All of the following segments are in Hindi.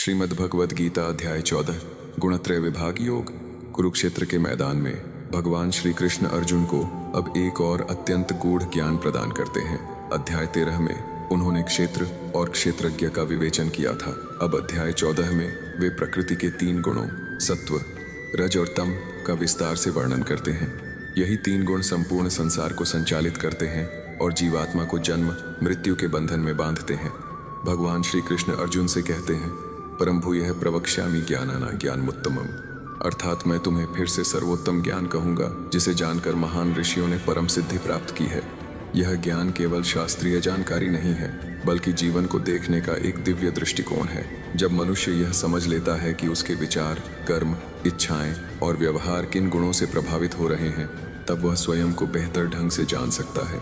श्रीमद् भगवद गीता अध्याय 14 गुणत्रय विभाग योग। कुरुक्षेत्र के मैदान में भगवान श्री कृष्ण अर्जुन को अब एक और अत्यंत गूढ़ ज्ञान प्रदान करते हैं। अध्याय 13 में उन्होंने क्षेत्र और क्षेत्रज्ञ का विवेचन किया था। अब अध्याय 14 में वे प्रकृति के 3 गुणों सत्व, रज और तम का विस्तार से वर्णन करते हैं। यही 3 गुण संपूर्ण संसार को संचालित करते हैं और जीवात्मा को जन्म मृत्यु के बंधन में बांधते हैं। भगवान श्री कृष्ण अर्जुन से कहते हैं, परम भूयः प्रवक्ष्यामि ज्ञानाना ज्ञानमुत्तमम्, अर्थात मैं तुम्हें फिर से सर्वोत्तम ज्ञान कहूंगा जिसे जानकर महान ऋषियों ने परम सिद्धि प्राप्त की है। यह ज्ञान केवल शास्त्रीय जानकारी नहीं है, बल्कि जीवन को देखने का एक दिव्य दृष्टिकोण है। जब मनुष्य यह समझ लेता है कि उसके विचार, कर्म, इच्छाएं और व्यवहार किन गुणों से प्रभावित हो रहे हैं, तब वह स्वयं को बेहतर ढंग से जान सकता है।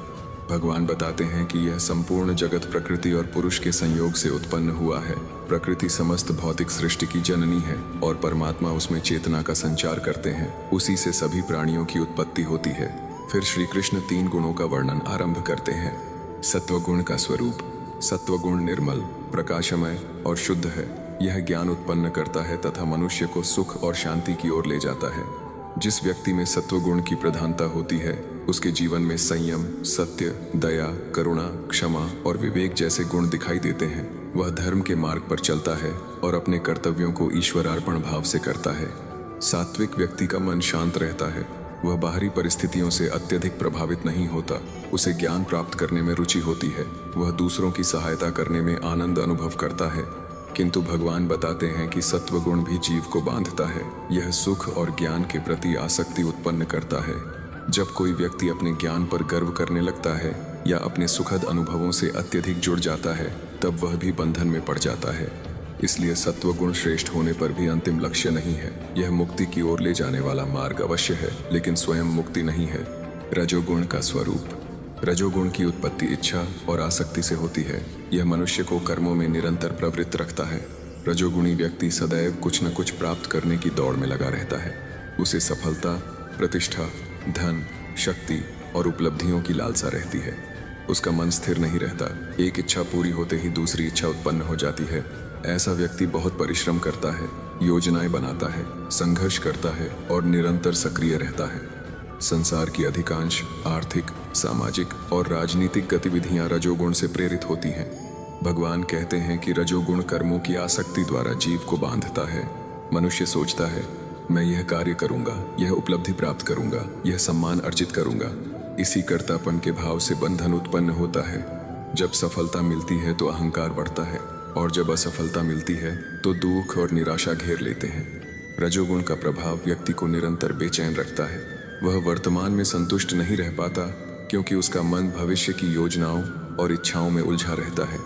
भगवान बताते हैं कि यह संपूर्ण जगत प्रकृति और पुरुष के संयोग से उत्पन्न हुआ है। प्रकृति समस्त भौतिक सृष्टि की जननी है और परमात्मा उसमें चेतना का संचार करते हैं। उसी से सभी प्राणियों की उत्पत्ति होती है। फिर श्री कृष्ण 3 गुणों का वर्णन आरंभ करते हैं। सत्वगुण का स्वरूप। सत्वगुण निर्मल, प्रकाशमय और शुद्ध है। यह ज्ञान उत्पन्न करता है तथा मनुष्य को सुख और शांति की ओर ले जाता है। जिस व्यक्ति में सत्वगुण की प्रधानता होती है, उसके जीवन में संयम, सत्य, दया, करुणा, क्षमा और विवेक जैसे गुण दिखाई देते हैं। वह धर्म के मार्ग पर चलता है और अपने कर्तव्यों को ईश्वरार्पण भाव से करता है। सात्विक व्यक्ति का मन शांत रहता है। वह बाहरी परिस्थितियों से अत्यधिक प्रभावित नहीं होता। उसे ज्ञान प्राप्त करने में रुचि होती है। वह दूसरों की सहायता करने में आनंद अनुभव करता है। किंतु भगवान बताते हैं कि सत्वगुण भी जीव को बांधता है। यह सुख और ज्ञान के प्रति आसक्ति उत्पन्न करता है। जब कोई व्यक्ति अपने ज्ञान पर गर्व करने लगता है या अपने सुखद अनुभवों से अत्यधिक जुड़ जाता है, तब वह भी बंधन में पड़ जाता है। इसलिए सत्वगुण श्रेष्ठ होने पर भी अंतिम लक्ष्य नहीं है। यह मुक्ति की ओर ले जाने वाला मार्ग अवश्य है, लेकिन स्वयं मुक्ति नहीं है। रजोगुण का स्वरूप। रजोगुण की उत्पत्ति इच्छा और आसक्ति से होती है। यह मनुष्य को कर्मों में निरंतर प्रवृत्त रखता है। रजोगुणी व्यक्ति सदैव कुछ न कुछ प्राप्त करने की दौड़ में लगा रहता है। उसे सफलता, प्रतिष्ठा, धन, शक्ति और उपलब्धियों की लालसा रहती है। उसका मन स्थिर नहीं रहता। एक इच्छा पूरी होते ही दूसरी इच्छा उत्पन्न हो जाती है। ऐसा व्यक्ति बहुत परिश्रम करता है, योजनाएं बनाता है, संघर्ष करता है और निरंतर सक्रिय रहता है। संसार की अधिकांश आर्थिक, सामाजिक और राजनीतिक गतिविधियां रजोगुण से प्रेरित होती हैं। भगवान कहते हैं कि रजोगुण कर्मों की आसक्ति द्वारा जीव को बांधता है। मनुष्य सोचता है, मैं यह कार्य करूंगा, यह उपलब्धि प्राप्त करूंगा, यह सम्मान अर्जित करूंगा। इसी कर्तापन के भाव से बंधन उत्पन्न होता है। जब सफलता मिलती है तो अहंकार बढ़ता है और जब असफलता मिलती है तो दुख और निराशा घेर लेते हैं। रजोगुण का प्रभाव व्यक्ति को निरंतर बेचैन रखता है। वह वर्तमान में संतुष्ट नहीं रह पाता क्योंकि उसका मन भविष्य की योजनाओं और इच्छाओं में उलझा रहता है।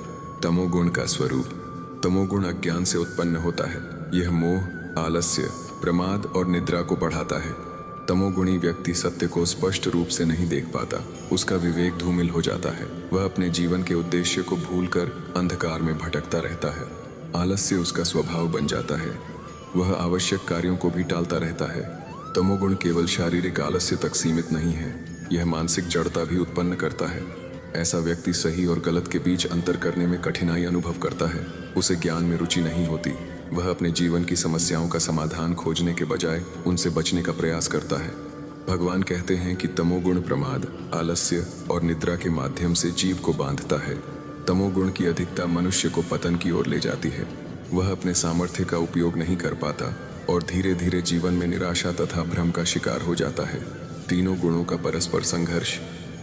तमोगुण का स्वरूप। तमोगुण अज्ञान से उत्पन्न होता है। यह मोह, आलस्य, प्रमाद और निद्रा को बढ़ाता है। तमोगुणी व्यक्ति सत्य को स्पष्ट रूप से नहीं देख पाता। उसका विवेक धूमिल हो जाता है। वह अपने जीवन के उद्देश्य को भूलकर अंधकार में भटकता रहता है। आलस्य उसका स्वभाव बन जाता है। वह आवश्यक कार्यों को भी टालता रहता है। तमोगुण केवल शारीरिक आलस्य तक सीमित नहीं है, यह मानसिक जड़ता भी उत्पन्न करता है। ऐसा व्यक्ति सही और गलत के बीच अंतर करने में कठिनाई अनुभव करता है। उसे ज्ञान में रुचि नहीं होती। वह अपने जीवन की समस्याओं का समाधान खोजने के बजाय उनसे बचने का प्रयास करता है। भगवान कहते हैं कि तमोगुण प्रमाद, आलस्य और निद्रा के माध्यम से जीव को बांधता है। तमोगुण की अधिकता मनुष्य को पतन की ओर ले जाती है। वह अपने सामर्थ्य का उपयोग नहीं कर पाता और धीरे धीरे जीवन में निराशा तथा भ्रम का शिकार हो जाता है। तीनों गुणों का परस्पर संघर्ष।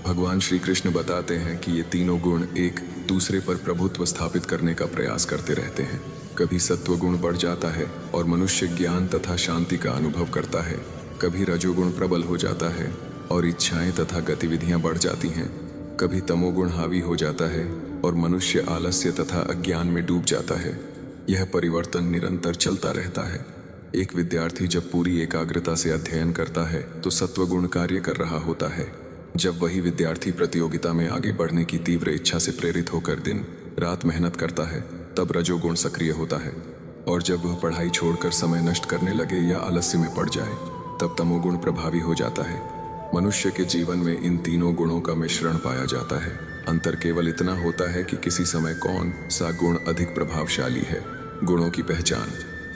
भगवान श्री कृष्ण बताते हैं कि ये तीनों गुण एक दूसरे पर प्रभुत्व स्थापित करने का प्रयास करते रहते हैं। कभी सत्वगुण बढ़ जाता है और मनुष्य ज्ञान तथा शांति का अनुभव करता है। कभी रजोगुण प्रबल हो जाता है और इच्छाएं तथा गतिविधियां बढ़ जाती हैं। कभी तमोगुण हावी हो जाता है और मनुष्य आलस्य तथा अज्ञान में डूब जाता है। यह परिवर्तन निरंतर चलता रहता है। एक विद्यार्थी जब पूरी एकाग्रता से अध्ययन करता है तो सत्वगुण कार्य कर रहा होता है। जब वही विद्यार्थी प्रतियोगिता में आगे बढ़ने की तीव्र इच्छा से प्रेरित होकर दिन रात मेहनत करता है, तब रजोगुण सक्रिय होता है। और जब वह पढ़ाई छोड़कर समय नष्ट करने लगे या आलस्य में पड़ जाए, तब तमोगुण प्रभावी हो जाता है। मनुष्य के जीवन में इन तीनों गुणों का मिश्रण पाया जाता है। अंतर केवल इतना होता है कि किसी समय कौन सा गुण अधिक प्रभावशाली है। गुणों की पहचान।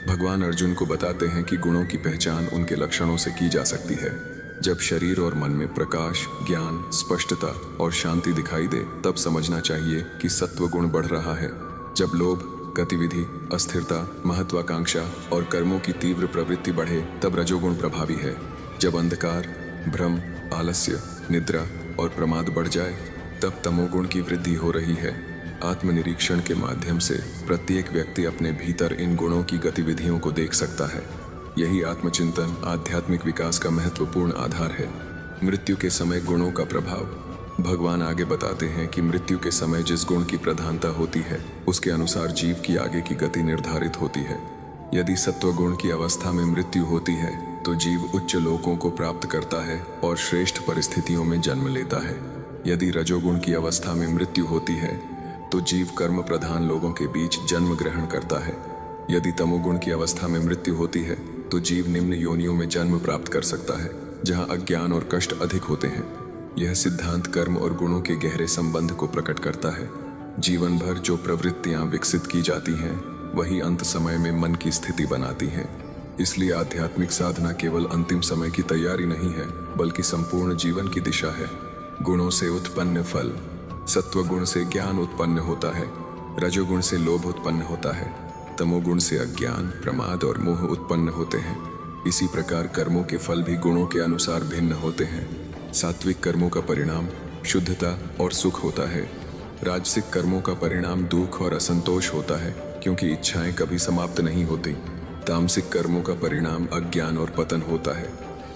भगवान अर्जुन को बताते हैं कि गुणों की पहचान उनके लक्षणों से की जा सकती है। जब शरीर और मन में प्रकाश, ज्ञान, स्पष्टता और शांति दिखाई दे, तब समझना चाहिए कि सत्व गुण बढ़ रहा है। जब लोभ, गतिविधि, अस्थिरता, महत्वाकांक्षा और कर्मों की तीव्र प्रवृत्ति बढ़े, तब रजोगुण प्रभावी है। जब अंधकार, भ्रम, आलस्य, निद्रा और प्रमाद बढ़ जाए, तब तमोगुण की वृद्धि हो रही है। आत्मनिरीक्षण के माध्यम से प्रत्येक व्यक्ति अपने भीतर इन गुणों की गतिविधियों को देख सकता है। यही आत्मचिंतन आध्यात्मिक विकास का महत्वपूर्ण आधार है। मृत्यु के समय गुणों का प्रभाव। भगवान आगे बताते हैं कि मृत्यु के समय जिस गुण की प्रधानता होती है, उसके अनुसार जीव की आगे की गति निर्धारित होती है। यदि सत्व गुण की अवस्था में मृत्यु होती है, तो जीव उच्च लोकों को प्राप्त करता है और श्रेष्ठ परिस्थितियों में जन्म लेता है। यदि रजोगुण की अवस्था में मृत्यु होती है, तो जीव कर्म प्रधान लोगों के बीच जन्म ग्रहण करता है। यदि तमोगुण की अवस्था में मृत्यु होती है, तो जीव निम्न योनियों में जन्म प्राप्त कर सकता है, जहां अज्ञान और कष्ट अधिक होते हैं। यह सिद्धांत कर्म और गुणों के गहरे संबंध को प्रकट करता है। जीवन भर जो प्रवृत्तियां विकसित की जाती हैं, वही अंत समय में मन की स्थिति बनाती हैं। इसलिए आध्यात्मिक साधना केवल अंतिम समय की तैयारी नहीं है, बल्कि संपूर्ण जीवन की दिशा है। गुणों से उत्पन्न फल। सत्व गुण से ज्ञान उत्पन्न होता है, रजोगुण से लोभ उत्पन्न होता है, तमोगुण से अज्ञान, प्रमाद और मोह उत्पन्न होते हैं। इसी प्रकार कर्मों के फल भी गुणों के अनुसार भिन्न होते हैं। सात्विक कर्मों का परिणाम शुद्धता और सुख होता है। राजसिक कर्मों का परिणाम दुख और असंतोष होता है, क्योंकि इच्छाएं कभी समाप्त नहीं होती। तामसिक कर्मों का परिणाम अज्ञान और पतन होता है।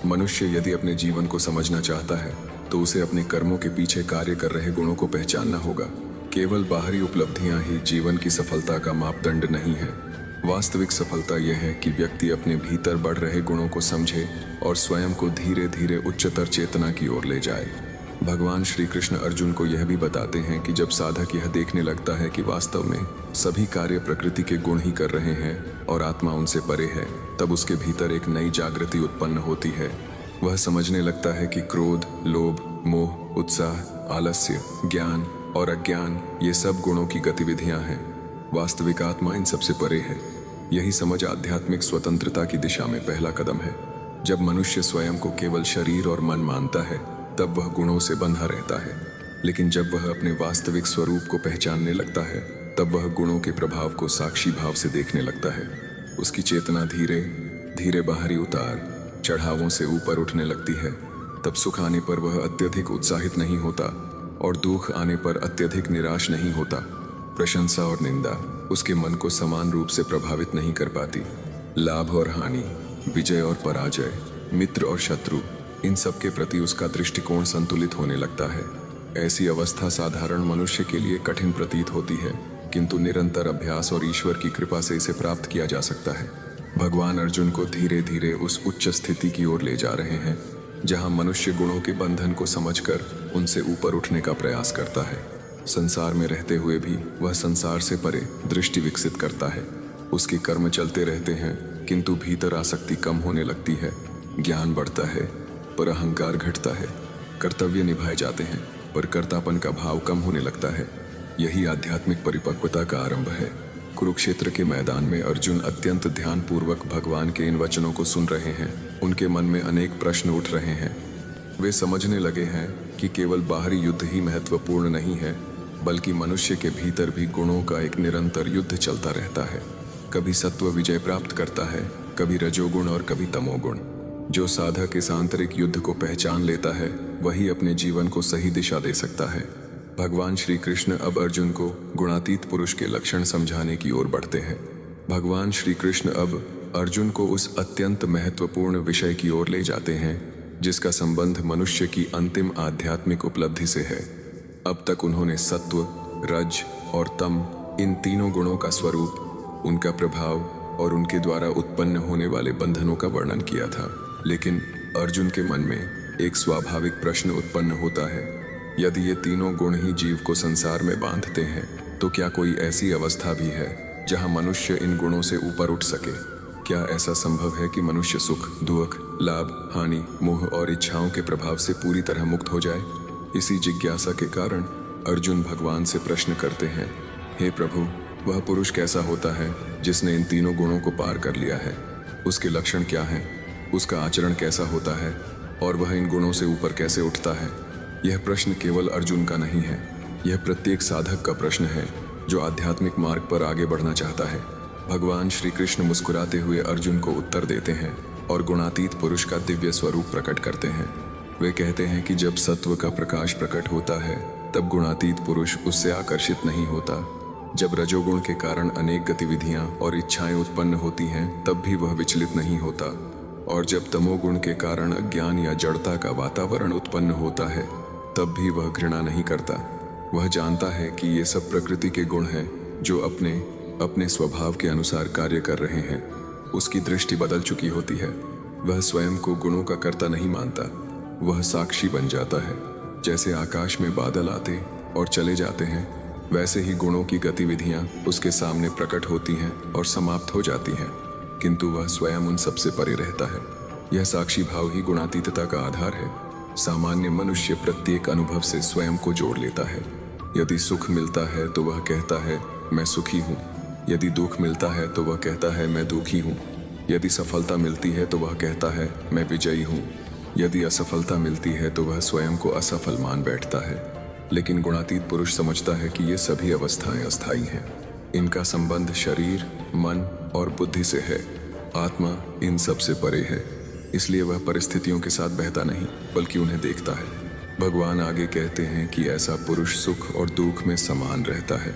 मनुष्य यदि अपने जीवन को समझना चाहता है, तो उसे अपने कर्मों के पीछे कार्य कर रहे गुणों को पहचानना होगा। केवल बाहरी उपलब्धियां ही जीवन की सफलता का मापदंड नहीं है। वास्तविक सफलता यह है कि व्यक्ति अपने भीतर बढ़ रहे गुणों को समझे और स्वयं को धीरे धीरे उच्चतर चेतना की ओर ले जाए। भगवान श्री कृष्ण अर्जुन को यह भी बताते हैं कि जब साधक यह देखने लगता है कि वास्तव में सभी कार्य प्रकृति के गुण ही कर रहे हैं और आत्मा उनसे परे है, तब उसके भीतर एक नई जागृति उत्पन्न होती है। वह समझने लगता है कि क्रोध, लोभ, मोह, उत्साह, आलस्य, ज्ञान और अज्ञान ये सब गुणों की गतिविधियां हैं। वास्तविक आत्मा इन सबसे परे है। यही समझ आध्यात्मिक स्वतंत्रता की दिशा में पहला कदम है। जब मनुष्य स्वयं को केवल शरीर और मन मानता है, तब वह गुणों से बंधा रहता है। लेकिन जब वह अपने वास्तविक स्वरूप को पहचानने लगता है, तब वह गुणों के प्रभाव को साक्षी भाव से देखने लगता है। उसकी चेतना धीरे धीरे बाहरी उतार चढ़ावों से ऊपर उठने लगती है। तब सुख आने पर वह अत्यधिक उत्साहित नहीं होता और दुख आने पर अत्यधिक निराश नहीं होता। प्रशंसा और निंदा उसके मन को समान रूप से प्रभावित नहीं कर पाती। लाभ और हानि, विजय और पराजय, मित्र और शत्रु, इन सब के प्रति उसका दृष्टिकोण संतुलित होने लगता है। ऐसी अवस्था साधारण मनुष्य के लिए कठिन प्रतीत होती है, किंतु निरंतर अभ्यास और ईश्वर की कृपा से इसे प्राप्त किया जा सकता है। भगवान अर्जुन को धीरे धीरे उस उच्च स्थिति की ओर ले जा रहे हैं, जहां मनुष्य गुणों के बंधन को समझकर उनसे ऊपर उठने का प्रयास करता है। संसार में रहते हुए भी वह संसार से परे दृष्टि विकसित करता है। उसके कर्म चलते रहते हैं, किंतु भीतर आसक्ति कम होने लगती है। ज्ञान बढ़ता है, पर अहंकार घटता है। कर्तव्य निभाए जाते हैं, पर कर्तापन का भाव कम होने लगता है। यही आध्यात्मिक परिपक्वता का आरंभ है। कुरुक्षेत्र के मैदान में अर्जुन अत्यंत ध्यानपूर्वक भगवान के इन वचनों को सुन रहे हैं। उनके मन में अनेक प्रश्न उठ रहे हैं। वे समझने लगे हैं कि केवल बाहरी युद्ध ही महत्वपूर्ण नहीं है, बल्कि मनुष्य के भीतर भी गुणों का एक निरंतर युद्ध चलता रहता है। कभी सत्व विजय प्राप्त करता है, कभी रजोगुण और कभी तमोगुण। जो साधक इस आंतरिक युद्ध को पहचान लेता है, वही अपने जीवन को सही दिशा दे सकता है। भगवान श्री कृष्ण अब अर्जुन को गुणातीत पुरुष के लक्षण समझाने की ओर बढ़ते हैं। भगवान श्री कृष्ण अब अर्जुन को उस अत्यंत महत्वपूर्ण विषय की ओर ले जाते हैं, जिसका संबंध मनुष्य की अंतिम आध्यात्मिक उपलब्धि से है। अब तक उन्होंने सत्व, रज और तम इन तीनों गुणों का स्वरूप, उनका प्रभाव और उनके द्वारा उत्पन्न होने वाले बंधनों का वर्णन किया था। लेकिन अर्जुन के मन में एक स्वाभाविक प्रश्न उत्पन्न होता है, यदि ये तीनों गुण ही जीव को संसार में बांधते हैं, तो क्या कोई ऐसी अवस्था भी है जहां मनुष्य इन गुणों से ऊपर उठ सके? क्या ऐसा संभव है कि मनुष्य सुख, दुख, लाभ, हानि, मोह और इच्छाओं के प्रभाव से पूरी तरह मुक्त हो जाए? इसी जिज्ञासा के कारण अर्जुन भगवान से प्रश्न करते हैं, हे प्रभु, वह पुरुष कैसा होता है जिसने इन तीनों गुणों को पार कर लिया है? उसके लक्षण क्या हैं? उसका आचरण कैसा होता है? और वह इन गुणों से ऊपर कैसे उठता है? यह प्रश्न केवल अर्जुन का नहीं है, यह प्रत्येक साधक का प्रश्न है जो आध्यात्मिक मार्ग पर आगे बढ़ना चाहता है। भगवान श्री कृष्ण मुस्कुराते हुए अर्जुन को उत्तर देते हैं और गुणातीत पुरुष का दिव्य स्वरूप प्रकट करते हैं। वे कहते हैं कि जब सत्व का प्रकाश प्रकट होता है तब गुणातीत पुरुष उससे आकर्षित नहीं होता। जब रजोगुण के कारण अनेक गतिविधियां और इच्छाएं उत्पन्न होती हैं तब भी वह विचलित नहीं होता, और जब तमोगुण के कारण अज्ञान या जड़ता का वातावरण उत्पन्न होता है तब भी वह घृणा नहीं करता। वह जानता है कि ये सब प्रकृति के गुण हैं जो अपने अपने स्वभाव के अनुसार कार्य कर रहे हैं। उसकी दृष्टि बदल चुकी होती है। वह स्वयं को गुणों का कर्ता नहीं मानता, वह साक्षी बन जाता है। जैसे आकाश में बादल आते और चले जाते हैं, वैसे ही गुणों की गतिविधियां उसके सामने प्रकट होती हैं और समाप्त हो जाती हैं, किंतु वह स्वयं उन सबसे परे रहता है। यह साक्षी भाव ही गुणातीतता का आधार है। सामान्य मनुष्य प्रत्येक अनुभव से स्वयं को जोड़ लेता है। यदि सुख मिलता है तो वह कहता है मैं सुखी हूँ, यदि दुख मिलता है तो वह कहता है मैं दुखी हूँ, यदि सफलता मिलती है तो वह कहता है मैं विजयी हूँ, यदि असफलता मिलती है तो वह स्वयं को असफल मान बैठता है। लेकिन गुणातीत पुरुष समझता है कि ये सभी अवस्थाएं अस्थायी हैं। इनका संबंध शरीर, मन और बुद्धि से है। आत्मा इन सब से परे है, इसलिए वह परिस्थितियों के साथ बहता नहीं बल्कि उन्हें देखता है। भगवान आगे कहते हैं कि ऐसा पुरुष सुख और दुख में समान रहता है।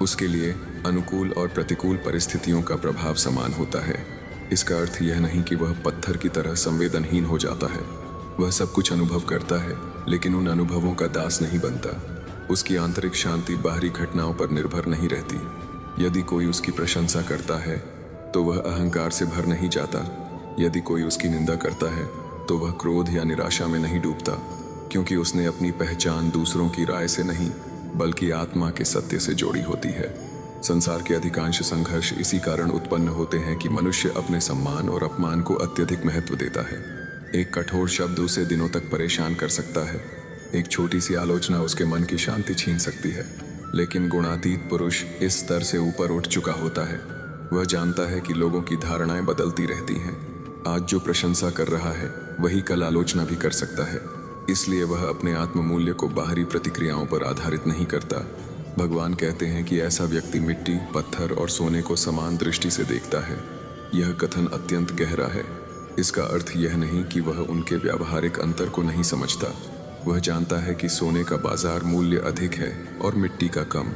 उसके लिए अनुकूल और प्रतिकूल परिस्थितियों का प्रभाव समान होता है। इसका अर्थ यह नहीं कि वह पत्थर की तरह संवेदनहीन हो जाता है। वह सब कुछ अनुभव करता है लेकिन उन अनुभवों का दास नहीं बनता। उसकी आंतरिक शांति बाहरी घटनाओं पर निर्भर नहीं रहती। यदि कोई उसकी प्रशंसा करता है तो वह अहंकार से भर नहीं जाता। यदि कोई उसकी निंदा करता है तो वह क्रोध या निराशा में नहीं डूबता, क्योंकि उसने अपनी पहचान दूसरों की राय से नहीं बल्कि आत्मा के सत्य से जोड़ी होती है। संसार के अधिकांश संघर्ष इसी कारण उत्पन्न होते हैं कि मनुष्य अपने सम्मान और अपमान को अत्यधिक महत्व देता है। एक कठोर शब्द उसे दिनों तक परेशान कर सकता है, एक छोटी सी आलोचना उसके मन की शांति छीन सकती है। लेकिन गुणातीत पुरुष इस स्तर से ऊपर उठ चुका होता है। वह जानता है कि लोगों की धारणाएं बदलती रहती हैं। आज जो प्रशंसा कर रहा है वही कल आलोचना भी कर सकता है। इसलिए वह अपने आत्म मूल्य को बाहरी प्रतिक्रियाओं पर आधारित नहीं करता। भगवान कहते हैं कि ऐसा व्यक्ति मिट्टी, पत्थर और सोने को समान दृष्टि से देखता है। यह कथन अत्यंत गहरा है। इसका अर्थ यह नहीं कि वह उनके व्यावहारिक अंतर को नहीं समझता। वह जानता है कि सोने का बाजार मूल्य अधिक है और मिट्टी का कम,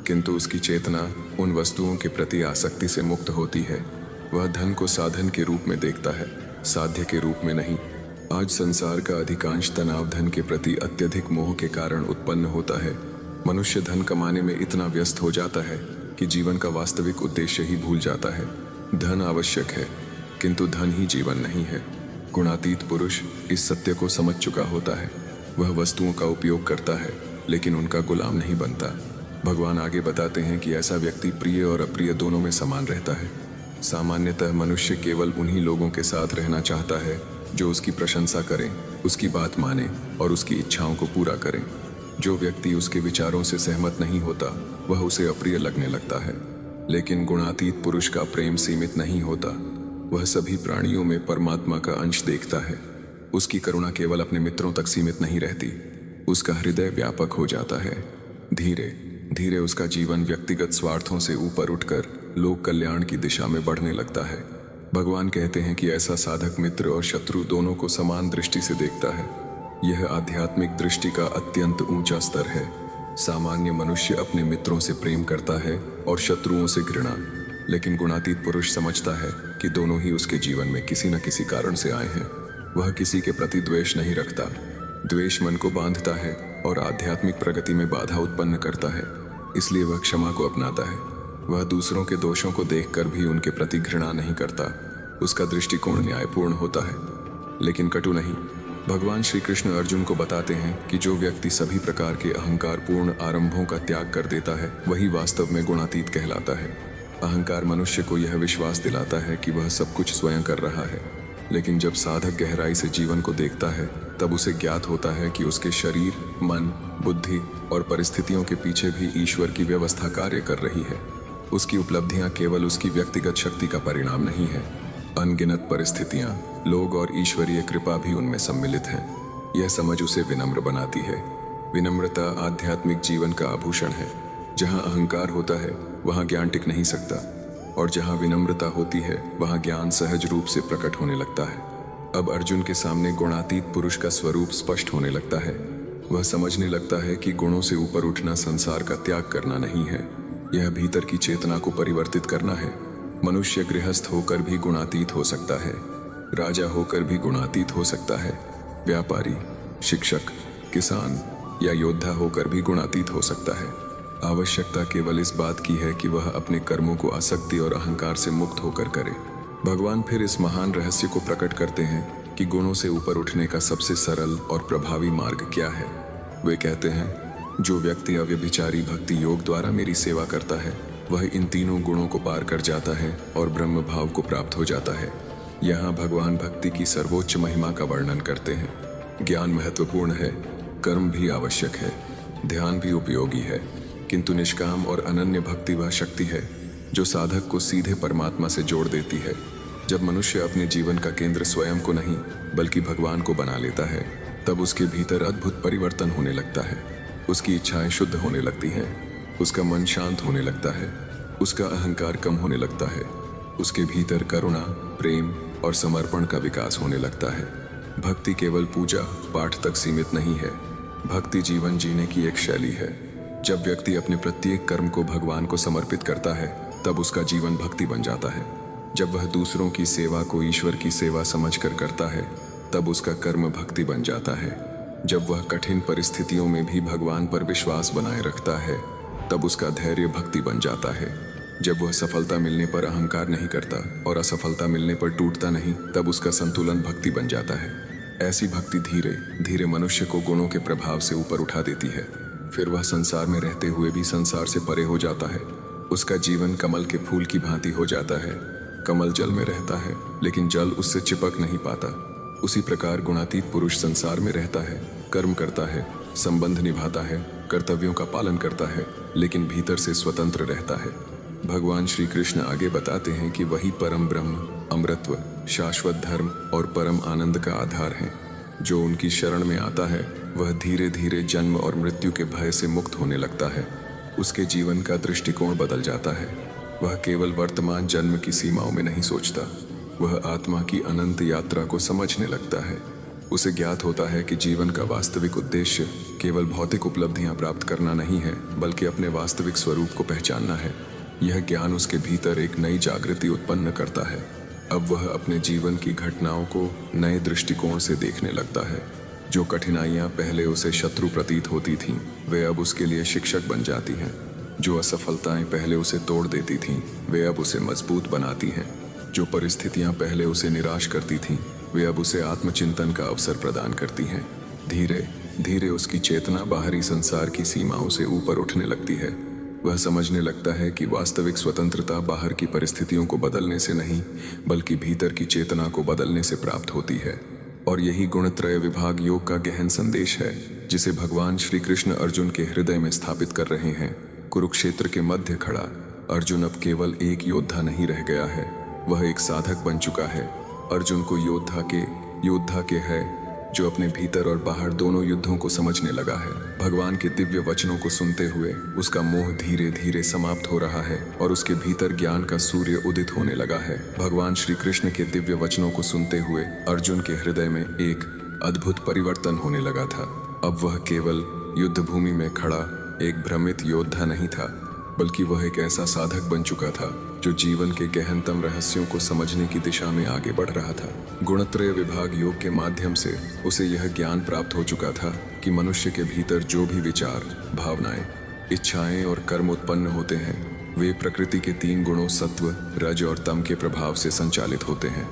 किंतु उसकी चेतना उन वस्तुओं के प्रति आसक्ति से मुक्त होती है। वह धन को साधन के रूप में देखता है, साध्य के रूप में नहीं। आज संसार का अधिकांश तनाव धन के प्रति अत्यधिक मोह के कारण उत्पन्न होता है। मनुष्य धन कमाने में इतना व्यस्त हो जाता है कि जीवन का वास्तविक उद्देश्य ही भूल जाता है। धन आवश्यक है, किंतु धन ही जीवन नहीं है। गुणातीत पुरुष इस सत्य को समझ चुका होता है। वह वस्तुओं का उपयोग करता है लेकिन उनका गुलाम नहीं बनता। भगवान आगे बताते हैं कि ऐसा व्यक्ति प्रिय और अप्रिय दोनों में समान रहता है। सामान्यतः मनुष्य केवल उन्हीं लोगों के साथ रहना चाहता है जो उसकी प्रशंसा करें, उसकी बात माने और उसकी इच्छाओं को पूरा करें। जो व्यक्ति उसके विचारों से सहमत नहीं होता वह उसे अप्रिय लगने लगता है। लेकिन गुणातीत पुरुष का प्रेम सीमित नहीं होता। वह सभी प्राणियों में परमात्मा का अंश देखता है। उसकी करुणा केवल अपने मित्रों तक सीमित नहीं रहती, उसका हृदय व्यापक हो जाता है। धीरे धीरे उसका जीवन व्यक्तिगत स्वार्थों से ऊपर उठकर लोक कल्याण की दिशा में बढ़ने लगता है। भगवान कहते हैं कि ऐसा साधक मित्र और शत्रु दोनों को समान दृष्टि से देखता है। यह आध्यात्मिक दृष्टि का अत्यंत ऊंचा स्तर है। सामान्य मनुष्य अपने मित्रों से प्रेम करता है और शत्रुओं से घृणा, लेकिन गुणातीत पुरुष समझता है कि दोनों ही उसके जीवन में किसी न किसी कारण से आए हैं। वह किसी के प्रति द्वेष नहीं रखता। द्वेष मन को बांधता है और आध्यात्मिक प्रगति में बाधा उत्पन्न करता है, इसलिए वह क्षमा को अपनाता है। वह दूसरों के दोषों को देखकर भी उनके प्रति घृणा नहीं करता। उसका दृष्टिकोण न्यायपूर्ण होता है लेकिन कटु नहीं। भगवान श्री कृष्ण अर्जुन को बताते हैं कि जो व्यक्ति सभी प्रकार के अहंकारपूर्ण आरंभों का त्याग कर देता है वही वास्तव में गुणातीत कहलाता है। अहंकार मनुष्य को यह विश्वास दिलाता है कि वह सब कुछ स्वयं कर रहा है, लेकिन जब साधक गहराई से जीवन को देखता है तब उसे ज्ञात होता है कि उसके शरीर, मन, बुद्धि और परिस्थितियों के पीछे भी ईश्वर की व्यवस्था कार्य कर रही है। उसकी उपलब्धियां केवल उसकी व्यक्तिगत शक्ति का परिणाम नहीं है। अनगिनत परिस्थितियां, लोग और ईश्वरीय कृपा भी उनमें सम्मिलित हैं। यह समझ उसे विनम्र बनाती है। विनम्रता आध्यात्मिक जीवन का आभूषण है। जहां अहंकार होता है वहां ज्ञान टिक नहीं सकता, और जहां विनम्रता होती है वहां ज्ञान सहज रूप से प्रकट होने लगता है। अब अर्जुन के सामने गुणातीत पुरुष का स्वरूप स्पष्ट होने लगता है। वह समझने लगता है कि गुणों से ऊपर उठना संसार का त्याग करना नहीं है, यह भीतर की चेतना को परिवर्तित करना है। मनुष्य गृहस्थ होकर भी गुणातीत हो सकता है, राजा होकर भी गुणातीत हो सकता है, व्यापारी, शिक्षक, किसान या योद्धा होकर भी गुणातीत हो सकता है। आवश्यकता केवल इस बात की है कि वह अपने कर्मों को आसक्ति और अहंकार से मुक्त होकर करे। भगवान फिर इस महान रहस्य को प्रकट करते हैं कि गुणों से ऊपर उठने का सबसे सरल और प्रभावी मार्ग क्या है। वे कहते हैं, जो व्यक्ति अव्यभिचारी भक्ति योग द्वारा मेरी सेवा करता है वह इन तीनों गुणों को पार कर जाता है और ब्रह्म भाव को प्राप्त हो जाता है। यहाँ भगवान भक्ति की सर्वोच्च महिमा का वर्णन करते हैं। ज्ञान महत्वपूर्ण है, कर्म भी आवश्यक है, ध्यान भी उपयोगी है, किंतु निष्काम और अनन्य भक्ति वह शक्ति है जो साधक को सीधे परमात्मा से जोड़ देती है। जब मनुष्य अपने जीवन का केंद्र स्वयं को नहीं बल्कि भगवान को बना लेता है, तब उसके भीतर अद्भुत परिवर्तन होने लगता है। उसकी इच्छाएं शुद्ध होने लगती हैं, उसका मन शांत होने लगता है, उसका अहंकार कम होने लगता है, उसके भीतर करुणा, प्रेम और समर्पण का विकास होने लगता है। भक्ति केवल पूजा पाठ तक सीमित नहीं है, भक्ति जीवन जीने की एक शैली है। जब व्यक्ति अपने प्रत्येक कर्म को भगवान को समर्पित करता है तब उसका जीवन भक्ति बन जाता है। जब वह दूसरों की सेवा को ईश्वर की सेवा समझकर करता है तब उसका कर्म भक्ति बन जाता है। जब वह कठिन परिस्थितियों में भी भगवान पर विश्वास बनाए रखता है तब उसका धैर्य भक्ति बन जाता है। जब वह सफलता मिलने पर अहंकार नहीं करता और असफलता मिलने पर टूटता नहीं, तब उसका संतुलन भक्ति बन जाता है। ऐसी भक्ति धीरे धीरे मनुष्य को गुणों के प्रभाव से ऊपर उठा देती है। फिर वह संसार में रहते हुए भी संसार से परे हो जाता है। उसका जीवन कमल के फूल की भांति हो जाता है। कमल जल में रहता है लेकिन जल उससे चिपक नहीं पाता। उसी प्रकार गुणातीत पुरुष संसार में रहता है, कर्म करता है, संबंध निभाता है, कर्तव्यों का पालन करता है, लेकिन भीतर से स्वतंत्र रहता है। भगवान श्री कृष्ण आगे बताते हैं कि वही परम ब्रह्म, अमृतत्व, शाश्वत धर्म और परम आनंद का आधार है। जो उनकी शरण में आता है वह धीरे धीरे जन्म और मृत्यु के भय से मुक्त होने लगता है। उसके जीवन का दृष्टिकोण बदल जाता है। वह केवल वर्तमान जन्म की सीमाओं में नहीं सोचता, वह आत्मा की अनंत यात्रा को समझने लगता है। उसे ज्ञात होता है कि जीवन का वास्तविक उद्देश्य केवल भौतिक उपलब्धियां प्राप्त करना नहीं है, बल्कि अपने वास्तविक स्वरूप को पहचानना है। यह ज्ञान उसके भीतर एक नई जागृति उत्पन्न करता है। अब वह अपने जीवन की घटनाओं को नए दृष्टिकोण से देखने लगता है। जो कठिनाइयां पहले उसे शत्रु प्रतीत होती थीं, वे अब उसके लिए शिक्षक बन जाती हैं। जो असफलताएं पहले उसे तोड़ देती थीं, वे अब उसे मजबूत बनाती हैं। जो परिस्थितियां पहले उसे निराश करती थीं, वे अब उसे आत्मचिंतन का अवसर प्रदान करती हैं। धीरे धीरे उसकी चेतना बाहरी संसार की सीमाओं से ऊपर उठने लगती है। वह समझने लगता है कि वास्तविक स्वतंत्रता बाहर की परिस्थितियों को बदलने से नहीं, बल्कि भीतर की चेतना को बदलने से प्राप्त होती है। और यही गुणत्रय विभाग योग का गहन संदेश है, जिसे भगवान श्री कृष्ण अर्जुन के हृदय में स्थापित कर रहे हैं। कुरुक्षेत्र के मध्य खड़ा अर्जुन अब केवल एक योद्धा नहीं रह गया है, वह एक साधक बन चुका है। अर्जुन को योद्धा के है जो अपने भीतर और बाहर दोनों युद्धों को समझने लगा है। भगवान के दिव्य वचनों को सुनते हुए उसका मोह धीरे धीरे समाप्त हो रहा है और उसके भीतर ज्ञान का सूर्य उदित होने लगा है। भगवान श्री कृष्ण के दिव्य वचनों को सुनते हुए अर्जुन के हृदय में एक अद्भुत परिवर्तन होने लगा था। अब वह केवल युद्ध भूमि में खड़ा एक भ्रमित योद्धा नहीं था, बल्कि वह एक ऐसा साधक बन चुका था जो जीवन के गहनतम रहस्यों को समझने की दिशा में आगे बढ़ रहा था। गुणत्रय विभाग योग के माध्यम से उसे यह ज्ञान प्राप्त हो चुका था कि मनुष्य के भीतर जो भी विचार, भावनाएं, इच्छाएं और कर्म उत्पन्न होते हैं, वे प्रकृति के 3 गुणों सत्व, रज और तम के प्रभाव से संचालित होते हैं।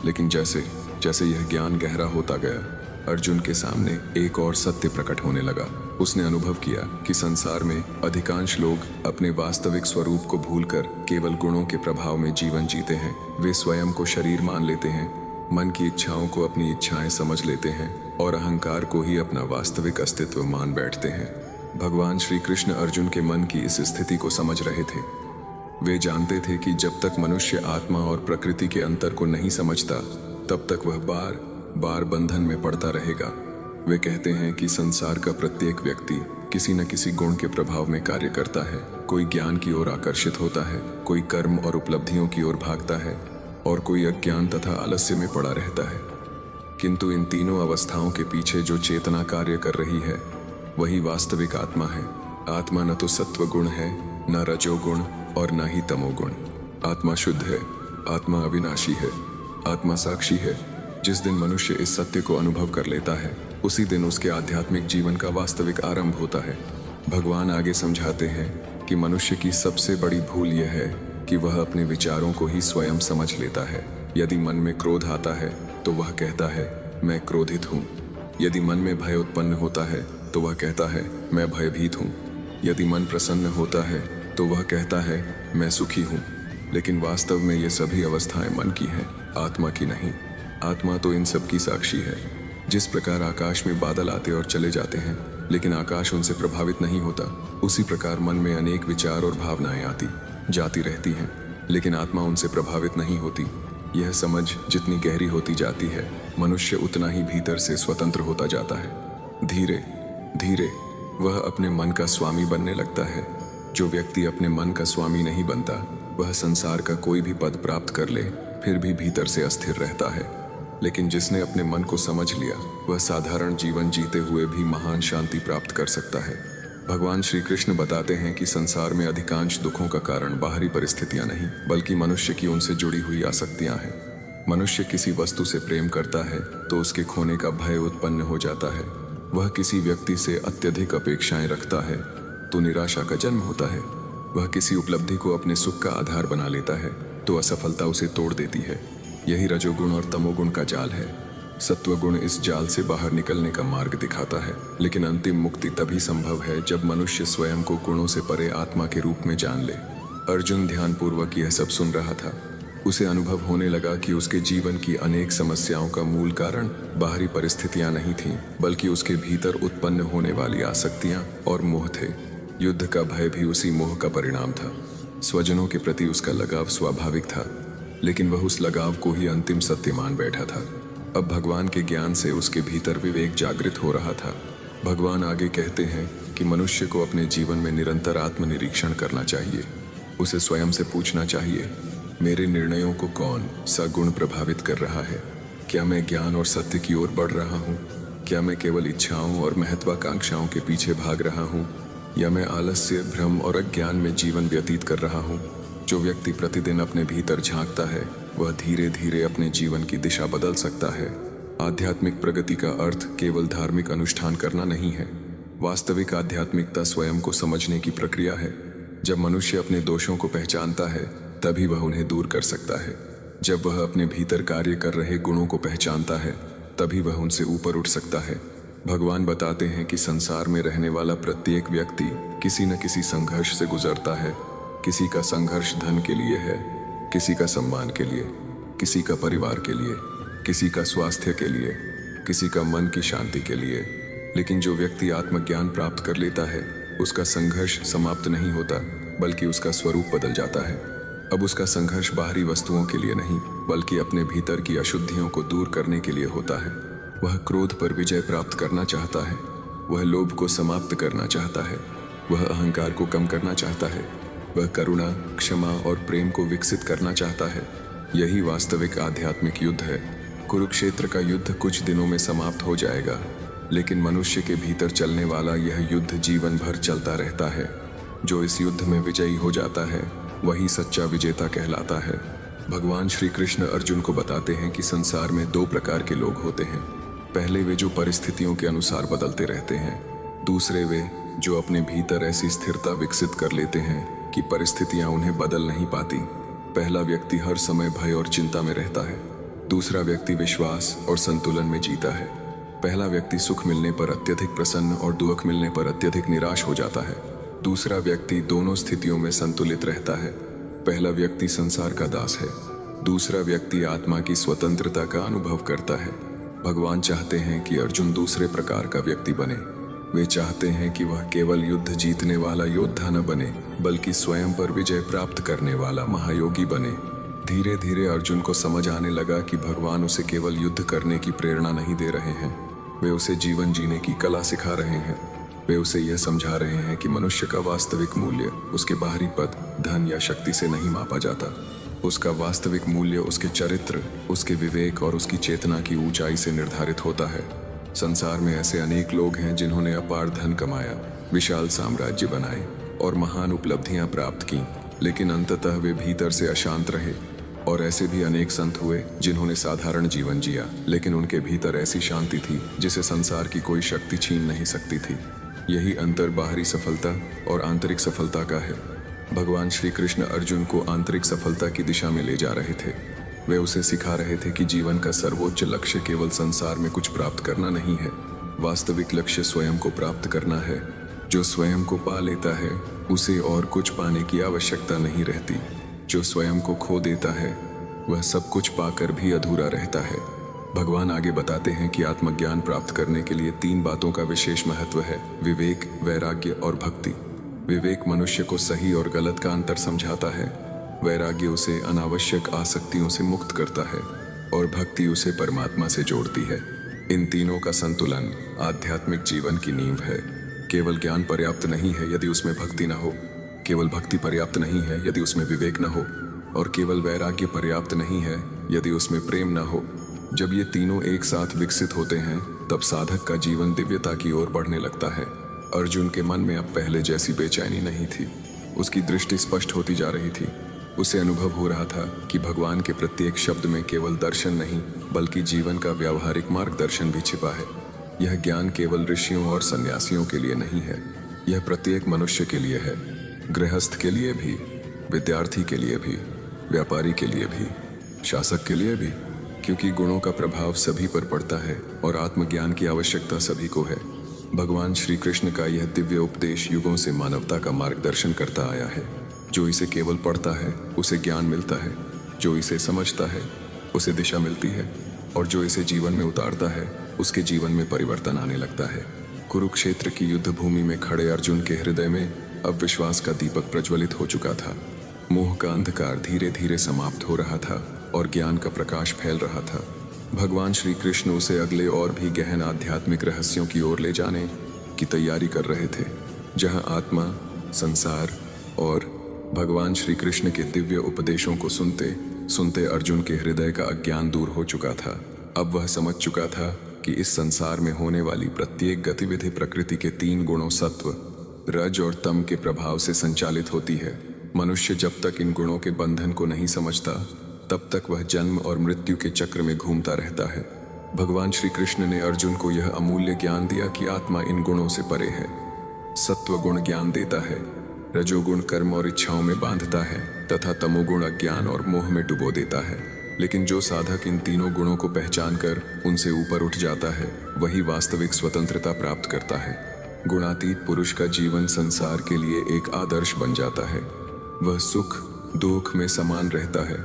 लेकिन जैसे जैसे यह ज्ञान गहरा होता गया, अर्जुन के सामने एक और सत्य प्रकट होने लगा। उसने अनुभव किया कि संसार में अधिकांश लोग अपने वास्तविक स्वरूप को भूलकर केवल गुणों के प्रभाव में जीवन जीते हैं। वे स्वयं को शरीर मान लेते हैं, मन की इच्छाओं को अपनी इच्छाएं समझ लेते हैं और अहंकार को ही अपना वास्तविक अस्तित्व मान बैठते हैं। भगवान श्री कृष्ण अर्जुन के मन की इस स्थिति को समझ रहे थे। वे जानते थे कि जब तक मनुष्य आत्मा और प्रकृति के अंतर को नहीं समझता, तब तक वह बार बार बंधन में पड़ता रहेगा। वे कहते हैं कि संसार का प्रत्येक व्यक्ति किसी न किसी गुण के प्रभाव में कार्य करता है। कोई ज्ञान की ओर आकर्षित होता है, कोई कर्म और उपलब्धियों की ओर भागता है, और कोई अज्ञान तथा आलस्य में पड़ा रहता है। किंतु इन तीनों अवस्थाओं के पीछे जो चेतना कार्य कर रही है, वही वास्तविक आत्मा है। आत्मा न तो सत्व गुण है, न रजोगुण और न ही तमोगुण। आत्मा शुद्ध है, आत्मा अविनाशी है, आत्मा साक्षी है। जिस दिन मनुष्य इस सत्य को अनुभव कर लेता है, उसी दिन उसके आध्यात्मिक जीवन का वास्तविक आरंभ होता है। भगवान आगे समझाते हैं कि मनुष्य की सबसे बड़ी भूल यह है कि वह अपने विचारों को ही स्वयं समझ लेता है। यदि मन में क्रोध आता है तो वह कहता है मैं क्रोधित हूँ। यदि मन में भय उत्पन्न होता है तो वह कहता है मैं भयभीत हूँ। यदि मन प्रसन्न होता है तो वह कहता है मैं सुखी हूँ। लेकिन वास्तव में ये सभी अवस्थाएं मन की हैं, आत्मा की नहीं। आत्मा तो इन सब की साक्षी है। जिस प्रकार आकाश में बादल आते और चले जाते हैं, लेकिन आकाश उनसे प्रभावित नहीं होता, उसी प्रकार मन में अनेक विचार और भावनाएं आती जाती रहती हैं, लेकिन आत्मा उनसे प्रभावित नहीं होती। यह समझ जितनी गहरी होती जाती है, मनुष्य उतना ही भीतर से स्वतंत्र होता जाता है। धीरे धीरे वह अपने मन का स्वामी बनने लगता है। जो व्यक्ति अपने मन का स्वामी नहीं बनता, वह संसार का कोई भी पद प्राप्त कर ले, फिर भी भीतर से अस्थिर रहता है। लेकिन जिसने अपने मन को समझ लिया, वह साधारण जीवन जीते हुए भी महान शांति प्राप्त कर सकता है। भगवान श्री कृष्ण बताते हैं कि संसार में अधिकांश दुखों का कारण बाहरी परिस्थितियां नहीं, बल्कि मनुष्य की उनसे जुड़ी हुई आसक्तियां हैं। मनुष्य किसी वस्तु से प्रेम करता है तो उसके खोने का भय उत्पन्न हो जाता है। वह किसी व्यक्ति से अत्यधिक अपेक्षाएं रखता है तो निराशा का जन्म होता है। वह किसी उपलब्धि को अपने सुख का आधार बना लेता है तो असफलता उसे तोड़ देती है। यही रजोगुण और तमोगुण का जाल है। सत्वगुण इस जाल से बाहर निकलने का मार्ग दिखाता है, लेकिन अंतिम मुक्ति तभी संभव है जब मनुष्य स्वयं को गुणों से परे आत्मा के रूप में जान ले। अर्जुन ध्यानपूर्वक यह सब सुन रहा था। उसे अनुभव होने लगा कि उसके जीवन की अनेक समस्याओं का मूल कारण बाहरी परिस्थितियां नहीं थीं, बल्कि उसके भीतर उत्पन्न होने वाली आसक्तियां और मोह थे। युद्ध का भय भी उसी मोह का परिणाम था। स्वजनों के प्रति उसका लगाव स्वाभाविक था, लेकिन वह उस लगाव को ही अंतिम सत्य मान बैठा था। अब भगवान के ज्ञान से उसके भीतर विवेक जागृत हो रहा था। भगवान आगे कहते हैं कि मनुष्य को अपने जीवन में निरंतर आत्मनिरीक्षण करना चाहिए। उसे स्वयं से पूछना चाहिए, मेरे निर्णयों को कौन सा गुण प्रभावित कर रहा है? क्या मैं ज्ञान और सत्य की ओर बढ़ रहा हूँ? क्या मैं केवल इच्छाओं और महत्वाकांक्षाओं के पीछे भाग रहा हूँ, या मैं आलस्य, भ्रम और अज्ञान में जीवन व्यतीत कर रहा हूँ? जो व्यक्ति प्रतिदिन अपने भीतर झांकता है, वह धीरे धीरे अपने जीवन की दिशा बदल सकता है। आध्यात्मिक प्रगति का अर्थ केवल धार्मिक अनुष्ठान करना नहीं है। वास्तविक आध्यात्मिकता स्वयं को समझने की प्रक्रिया है। जब मनुष्य अपने दोषों को पहचानता है, तभी वह उन्हें दूर कर सकता है। जब वह अपने भीतर कार्य कर रहे गुणों को पहचानता है, तभी वह उनसे ऊपर उठ सकता है। भगवान बताते हैं कि संसार में रहने वाला प्रत्येक व्यक्ति किसी न किसी संघर्ष से गुजरता है। किसी का संघर्ष धन के लिए है, किसी का सम्मान के लिए, किसी का परिवार के लिए, किसी का स्वास्थ्य के लिए, किसी का मन की शांति के लिए। लेकिन जो व्यक्ति आत्मज्ञान प्राप्त कर लेता है, उसका संघर्ष समाप्त नहीं होता, बल्कि उसका स्वरूप बदल जाता है। अब उसका संघर्ष बाहरी वस्तुओं के लिए नहीं, बल्कि अपने भीतर की अशुद्धियों को दूर करने के लिए होता है। वह क्रोध पर विजय प्राप्त करना चाहता है, वह लोभ को समाप्त करना चाहता है, वह अहंकार को कम करना चाहता है, वह करुणा, क्षमा और प्रेम को विकसित करना चाहता है। यही वास्तविक आध्यात्मिक युद्ध है। कुरुक्षेत्र का युद्ध कुछ दिनों में समाप्त हो जाएगा, लेकिन मनुष्य के भीतर चलने वाला यह युद्ध जीवन भर चलता रहता है। जो इस युद्ध में विजयी हो जाता है, वही सच्चा विजेता कहलाता है। भगवान श्री कृष्ण अर्जुन को बताते हैं कि संसार में दो प्रकार के लोग होते हैं। पहले वे जो परिस्थितियों के अनुसार बदलते रहते हैं। दूसरे वे जो अपने भीतर ऐसी स्थिरता विकसित कर लेते हैं कि परिस्थितियां उन्हें बदल नहीं पाती। पहला व्यक्ति हर समय भय और चिंता में रहता है, दूसरा व्यक्ति विश्वास और संतुलन में जीता है। पहला व्यक्ति सुख मिलने पर अत्यधिक प्रसन्न और दुख मिलने पर अत्यधिक निराश हो जाता है। दूसरा व्यक्ति दोनों स्थितियों में संतुलित रहता है। पहला व्यक्ति संसार का दास है, दूसरा व्यक्ति आत्मा की स्वतंत्रता का अनुभव करता है। भगवान चाहते हैं कि अर्जुन दूसरे प्रकार का व्यक्ति बने। वे चाहते हैं कि वह केवल युद्ध जीतने वाला योद्धा न बने, बल्कि स्वयं पर विजय प्राप्त करने वाला महायोगी बने। धीरे धीरे अर्जुन को समझ आने लगा कि भगवान उसे केवल युद्ध करने की प्रेरणा नहीं दे रहे हैं, वे उसे जीवन जीने की कला सिखा रहे हैं। वे उसे यह समझा रहे हैं कि मनुष्य का वास्तविक मूल्य उसके बाहरी पद, धन या शक्ति से नहीं मापा जाता। उसका वास्तविक मूल्य उसके चरित्र, उसके विवेक और उसकी चेतना की ऊंचाई से निर्धारित होता है। संसार में ऐसे अनेक लोग हैं जिन्होंने अपार धन कमाया, विशाल साम्राज्य बनाए और महान उपलब्धियां प्राप्त की, लेकिन अंततः वे भीतर से अशांत रहे। और ऐसे भी अनेक संत हुए जिन्होंने साधारण जीवन जिया, लेकिन उनके भीतर ऐसी शांति थी जिसे संसार की कोई शक्ति छीन नहीं सकती थी। यही अंतर बाहरी सफलता और आंतरिक सफलता का है। भगवान श्री कृष्ण अर्जुन को आंतरिक सफलता की दिशा में ले जा रहे थे। वे उसे सिखा रहे थे कि जीवन का सर्वोच्च लक्ष्य केवल संसार में कुछ प्राप्त करना नहीं है, वास्तविक लक्ष्य स्वयं को प्राप्त करना है। जो स्वयं को पा लेता है उसे और कुछ पाने की आवश्यकता नहीं रहती। जो स्वयं को खो देता है वह सब कुछ पाकर भी अधूरा रहता है। भगवान आगे बताते हैं कि आत्मज्ञान प्राप्त करने के लिए 3 बातों का विशेष महत्व है: विवेक, वैराग्य और भक्ति। विवेक मनुष्य को सही और गलत का अंतर समझाता है, वैराग्य उसे अनावश्यक आसक्तियों से मुक्त करता है और भक्ति उसे परमात्मा से जोड़ती है। इन तीनों का संतुलन आध्यात्मिक जीवन की नींव है। केवल ज्ञान पर्याप्त नहीं है यदि उसमें भक्ति न हो, केवल भक्ति पर्याप्त नहीं है यदि उसमें विवेक न हो, और केवल वैराग्य पर्याप्त नहीं है यदि उसमें प्रेम न हो। जब ये तीनों एक साथ विकसित होते हैं तब साधक का जीवन दिव्यता की ओर बढ़ने लगता है। अर्जुन के मन में अब पहले जैसी बेचैनी नहीं थी, उसकी दृष्टि स्पष्ट होती जा रही थी। उसे अनुभव हो रहा था कि भगवान के प्रत्येक शब्द में केवल दर्शन नहीं बल्कि जीवन का व्यावहारिक मार्गदर्शन भी छिपा है। यह ज्ञान केवल ऋषियों और सन्यासियों के लिए नहीं है, यह प्रत्येक मनुष्य के लिए है, गृहस्थ के लिए भी, विद्यार्थी के लिए भी, व्यापारी के लिए भी, शासक के लिए भी, क्योंकि गुणों का प्रभाव सभी पर पड़ता है और आत्मज्ञान की आवश्यकता सभी को है। भगवान श्री कृष्ण का यह दिव्य उपदेश युगों से मानवता का मार्गदर्शन करता आया है। जो इसे केवल पढ़ता है उसे ज्ञान मिलता है, जो इसे समझता है उसे दिशा मिलती है, और जो इसे जीवन में उतारता है उसके जीवन में परिवर्तन आने लगता है। कुरुक्षेत्र की युद्ध भूमि में खड़े अर्जुन के हृदय में अब विश्वास का दीपक प्रज्वलित हो चुका था। मोह का अंधकार धीरे धीरे समाप्त हो रहा था और ज्ञान का प्रकाश फैल रहा था। भगवान श्री कृष्ण उसे अगले और भी गहन आध्यात्मिक रहस्यों की ओर ले जाने की तैयारी कर रहे थे, जहां आत्मा, संसार और भगवान श्री कृष्ण के दिव्य उपदेशों को सुनते सुनते अर्जुन के हृदय का अज्ञान दूर हो चुका था। अब वह समझ चुका था कि इस संसार में होने वाली प्रत्येक गतिविधि प्रकृति के 3 गुणों सत्व, रज और तम के प्रभाव से संचालित होती है। मनुष्य जब तक इन गुणों के बंधन को नहीं समझता तब तक वह जन्म और मृत्यु के चक्र में घूमता रहता है। भगवान श्री कृष्ण ने अर्जुन को यह अमूल्य ज्ञान दिया कि आत्मा इन गुणों से परे है। सत्व गुण ज्ञान देता है, रजोगुण कर्म और इच्छाओं में बांधता है तथा तमोगुण अज्ञान और मोह में डुबो देता है। लेकिन जो साधक इन तीनों गुणों को पहचान कर उनसे ऊपर उठ जाता है वही वास्तविक स्वतंत्रता प्राप्त करता है। गुणातीत पुरुष का जीवन संसार के लिए एक आदर्श बन जाता है। वह सुख दुख में समान रहता है,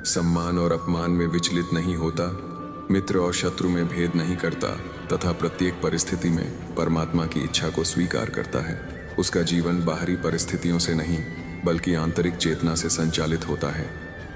सम्मान और अपमान में विचलित नहीं होता, मित्र और शत्रु में भेद नहीं करता तथा प्रत्येक परिस्थिति में परमात्मा की इच्छा को स्वीकार करता है। उसका जीवन बाहरी परिस्थितियों से नहीं बल्कि आंतरिक चेतना से संचालित होता है।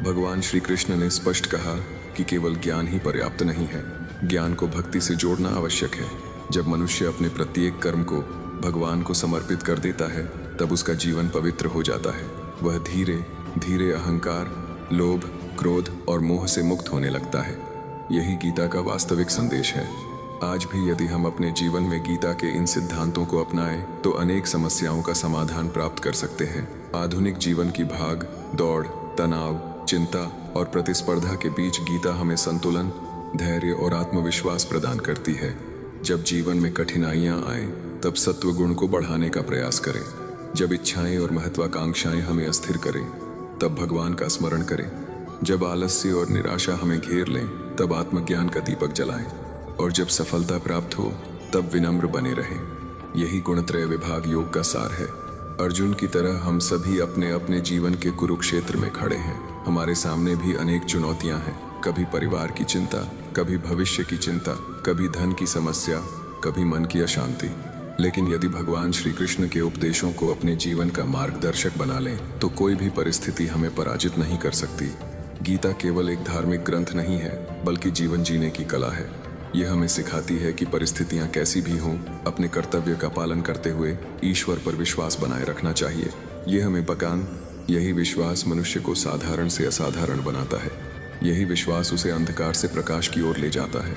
भगवान श्री कृष्ण ने स्पष्ट कहा कि केवल ज्ञान ही पर्याप्त नहीं है, ज्ञान को भक्ति से जोड़ना आवश्यक है। जब मनुष्य अपने प्रत्येक कर्म को भगवान को समर्पित कर देता है तब उसका जीवन पवित्र हो जाता है। वह धीरे धीरे अहंकार, लोभ, क्रोध और मोह से मुक्त होने लगता है। यही गीता का वास्तविक संदेश है। आज भी यदि हम अपने जीवन में गीता के इन सिद्धांतों को अपनाएं तो अनेक समस्याओं का समाधान प्राप्त कर सकते हैं। आधुनिक जीवन की भाग दौड़, तनाव, चिंता और प्रतिस्पर्धा के बीच गीता हमें संतुलन, धैर्य और आत्मविश्वास प्रदान करती है। जब जीवन में कठिनाइयां आएं तब सत्व गुण को बढ़ाने का प्रयास करें। जब इच्छाएं और महत्वाकांक्षाएं हमें अस्थिर करें तब भगवान का स्मरण करें। जब आलस्य और निराशा हमें घेर लें तब आत्मज्ञान का दीपक जलाएं, और जब सफलता प्राप्त हो तब विनम्र बने रहें। यही गुणत्रय विभाग योग का सार है। अर्जुन की तरह हम सभी अपने अपने जीवन के कुरुक्षेत्र में खड़े हैं। हमारे सामने भी अनेक चुनौतियां हैं, कभी परिवार की चिंता, कभी भविष्य की चिंता, कभी धन की समस्या, कभी मन की अशांति। लेकिन यदि भगवान श्री कृष्ण के उपदेशों को अपने जीवन का मार्गदर्शक बना लें तो कोई भी परिस्थिति हमें पराजित नहीं कर सकती। गीता केवल एक धार्मिक ग्रंथ नहीं है, बल्कि जीवन जीने की कला है। यह हमें सिखाती है कि परिस्थितियां कैसी भी हों, अपने कर्तव्य का पालन करते हुए ईश्वर पर विश्वास बनाए रखना चाहिए। यह हमें यही विश्वास मनुष्य को साधारण से असाधारण बनाता है। यही विश्वास उसे अंधकार से प्रकाश की ओर ले जाता है।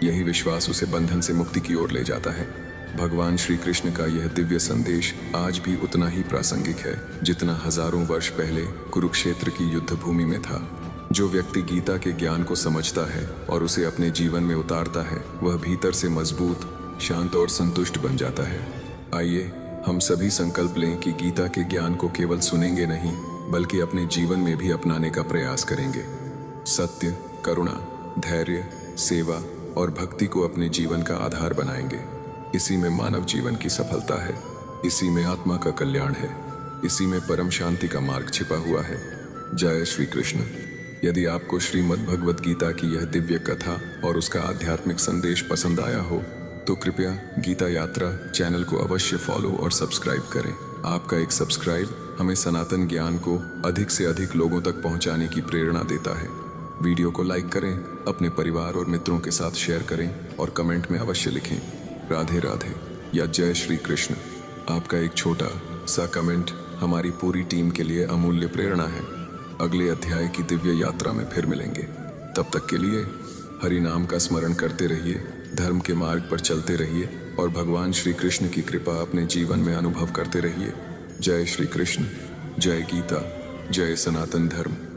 यही विश्वास उसे बंधन से मुक्ति की ओर ले जाता है। भगवान श्री कृष्ण का यह दिव्य संदेश आज भी उतना ही प्रासंगिक है जितना हजारों वर्ष पहले कुरुक्षेत्र की युद्ध भूमि में था। जो व्यक्ति गीता के ज्ञान को समझता है और उसे अपने जीवन में उतारता है, वह भीतर से मजबूत, शांत और संतुष्ट बन जाता है। आइए हम सभी संकल्प लें कि गीता के ज्ञान को केवल सुनेंगे नहीं, बल्कि अपने जीवन में भी अपनाने का प्रयास करेंगे। सत्य, करुणा, धैर्य, सेवा और भक्ति को अपने जीवन का आधार बनाएंगे। इसी में मानव जीवन की सफलता है, इसी में आत्मा का कल्याण है, इसी में परम शांति का मार्ग छिपा हुआ है। जय श्री कृष्ण। यदि आपको श्रीमद् भगवद गीता की यह दिव्य कथा और उसका आध्यात्मिक संदेश पसंद आया हो तो कृपया गीता यात्रा चैनल को अवश्य फॉलो और सब्सक्राइब करें। आपका एक सब्सक्राइब हमें सनातन ज्ञान को अधिक से अधिक लोगों तक पहुंचाने की प्रेरणा देता है। वीडियो को लाइक करें, अपने परिवार और मित्रों के साथ शेयर करें और कमेंट में अवश्य लिखें राधे राधे या जय श्री कृष्ण। आपका एक छोटा सा कमेंट हमारी पूरी टीम के लिए अमूल्य प्रेरणा है। अगले अध्याय की दिव्य यात्रा में फिर मिलेंगे। तब तक के लिए हरि नाम का स्मरण करते रहिए, धर्म के मार्ग पर चलते रहिए और भगवान श्री कृष्ण की कृपा अपने जीवन में अनुभव करते रहिए। जय श्री कृष्ण, जय गीता, जय सनातन धर्म।